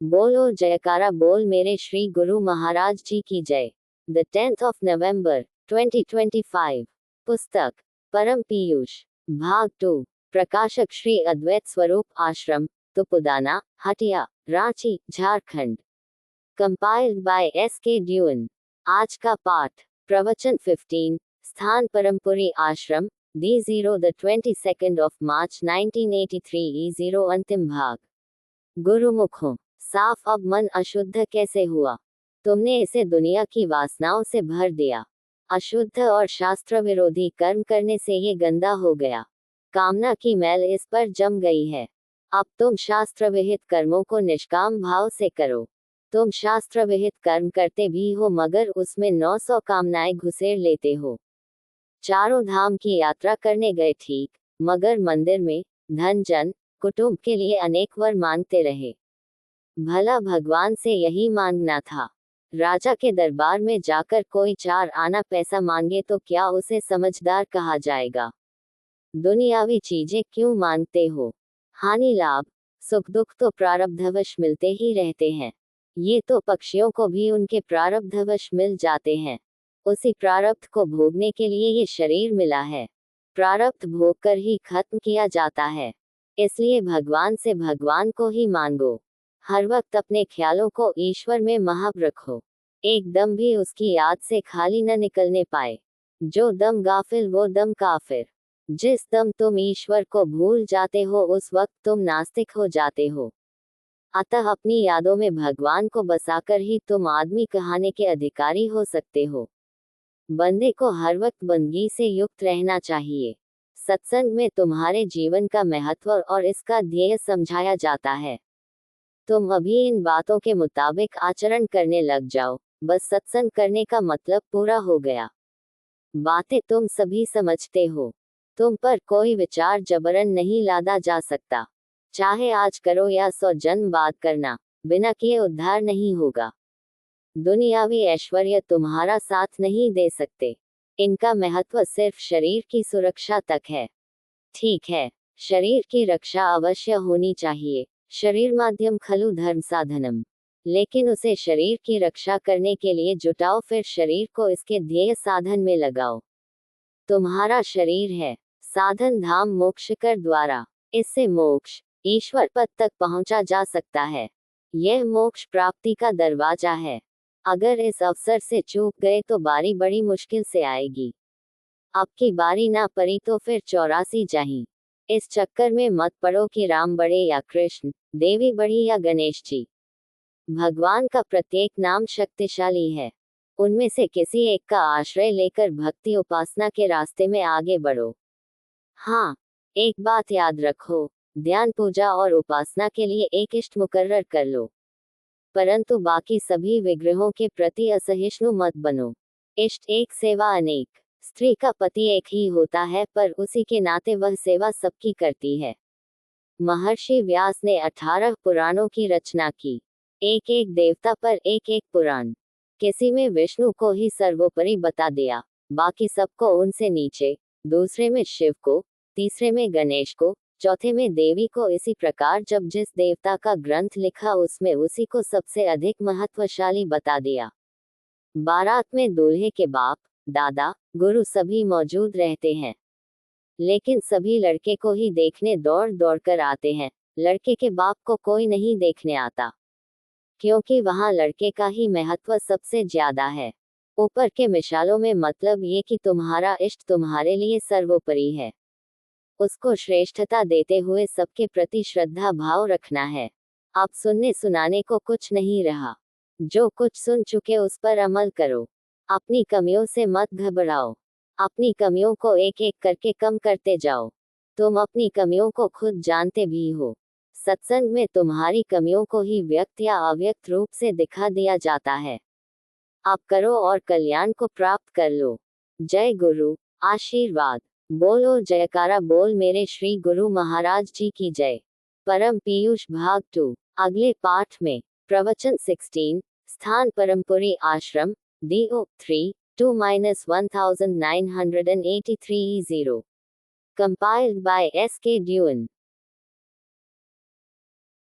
बोलो जयकारा बोल मेरे श्री गुरु महाराज जी की जय। The 10th of November 2025। पुस्तक परम पीयूष, भाग 2। प्रकाशक श्री अद्वैत स्वरूप आश्रम, Tupudana, Hatia, Ranchi, Jharkhand. Compiled bye S.K. Dune. आज का पाठ प्रवचन 15, स्थान परमपुरी आश्रम, D0 the 22nd of March 1983 E0 अंतिम भाग। गुरुमुखों, साफ अब मन अशुद्ध कैसे हुआ? तुमने इसे दुनिया की वासनाओं से भर दिया। अशुद्ध और शास्त्र विरोधी कर्म करने से ये गंदा हो गया। कामना की मैल इस पर जम गई है। अब तुम शास्त्र विहित कर्मों को निष्काम भाव से करो। तुम शास्त्र विहित कर्म करते भी हो मगर उसमें 900 कामनाएं घुसेड़ लेते हो। चारों धाम की यात्रा करने गए ठीक, मगर मंदिर में धन जन कुटुंब के लिए अनेक वर मांगते रहे। भला भगवान से यही मांगना था। राजा के दरबार में जाकर कोई 4 आना पैसा मांगे तो क्या उसे समझदार कहा जाएगा? दुनियावी चीजें क्यों मांगते हो? हानि लाभ सुख दुख तो प्रारब्धवश मिलते ही रहते हैं। ये तो पक्षियों को भी उनके प्रारब्धवश मिल जाते हैं। उसी प्रारब्ध को भोगने के लिए ये शरीर मिला है। प्रारब्ध भोग कर ही खत्म किया जाता है। इसलिए भगवान से भगवान को ही मांगो। हर वक्त अपने ख्यालों को ईश्वर में महव रखो। एक दम भी उसकी याद से खाली न निकलने पाए। जो दम गाफिल वो दम काफिर। जिस दम तुम ईश्वर को भूल जाते हो उस वक्त तुम नास्तिक हो जाते हो। अतः अपनी यादों में भगवान को बसाकर ही तुम आदमी कहाने के अधिकारी हो सकते हो। बंदे को हर वक्त बंदगी से युक्त रहना चाहिए। सत्संग में तुम्हारे जीवन का महत्व और इसका ध्येय समझाया जाता है। तुम अभी इन बातों के मुताबिक आचरण करने लग जाओ, बस सत्संग करने का मतलब पूरा हो गया। बातें तुम सभी समझते हो। तुम पर कोई विचार जबरन नहीं लादा जा सकता। चाहे आज करो या 100 जन्म बाद करना, बिना किए उद्धार नहीं होगा। दुनियावी ऐश्वर्य तुम्हारा साथ नहीं दे सकते। इनका महत्व सिर्फ शरीर की सुरक्षा तक है। ठीक है, शरीर की रक्षा अवश्य होनी चाहिए। शरीर माध्यम खलु धर्म साधनम। लेकिन उसे शरीर की रक्षा करने के लिए जुटाओ, फिर शरीर को इसके ध्येय साधन में लगाओ। तुम्हारा शरीर है साधन धाम मोक्षकर द्वारा। इससे मोक्ष ईश्वर पद तक पहुंचा जा सकता है। यह मोक्ष प्राप्ति का दरवाजा है। अगर इस अवसर से चूक गए तो बारी बड़ी मुश्किल से आएगी। अब की बारी ना पड़ी तो फिर 84 जाही। इस चक्कर में मत पड़ो कि राम बड़े या कृष्ण, देवी बड़ी या गणेश जी। भगवान का प्रत्येक नाम शक्तिशाली है। उनमें से किसी एक का आश्रय लेकर भक्ति उपासना के रास्ते में आगे बढ़ो। हाँ, एक बात याद रखो, ध्यान पूजा और उपासना के लिए एक इष्ट मुकर्रर कर लो, परंतु बाकी सभी विग्रहों के प्रति असहिष्णु मत बनो। इष्ट एक सेवा अनेक। स्त्री का पति एक ही होता है पर उसी के नाते वह सेवा सबकी करती है। महर्षि व्यास ने 18 पुराणों की रचना की। एक एक देवता पर एक एक पुराण। किसी में विष्णु को ही सर्वोपरि बता दिया, बाकी सबको उनसे नीचे। दूसरे में शिव को, तीसरे में गणेश को, चौथे में देवी को। इसी प्रकार जब जिस देवता का ग्रंथ लिखा उसमें उसी को सबसे अधिक महत्वशाली बता दिया। बारात में दूल्हे के बाप, दादा, गुरु सभी मौजूद रहते हैं, लेकिन सभी लड़के को ही देखने दौड़ दौड़ कर आते हैं। लड़के के बाप को कोई नहीं देखने आता, क्योंकि वहां लड़के का ही महत्व सबसे ज्यादा है। ऊपर के मिसालों में मतलब ये कि तुम्हारा इष्ट तुम्हारे लिए सर्वोपरि है। उसको श्रेष्ठता देते हुए सबके प्रति श्रद्धा भाव रखना है। अब सुनने सुनाने को कुछ नहीं रहा। जो कुछ सुन चुके उस पर अमल करो। अपनी कमियों से मत घबराओ। अपनी कमियों को एक एक करके कम करते जाओ। तुम अपनी कमियों को खुद जानते भी हो। सत्संग में तुम्हारी कमियों को ही व्यक्त या अव्यक्त रूप से दिखा दिया जाता है। अब करो और कल्याण को प्राप्त कर लो। जय गुरु। आशीर्वाद। बोलो जयकारा बोल मेरे श्री गुरु महाराज जी की जय। परम पीयूष भाग 2। अगले पाठ में प्रवचन 16, स्थान परमपुरी आश्रम, DO3 2-1983 E0। Compiled by S.K. Dune.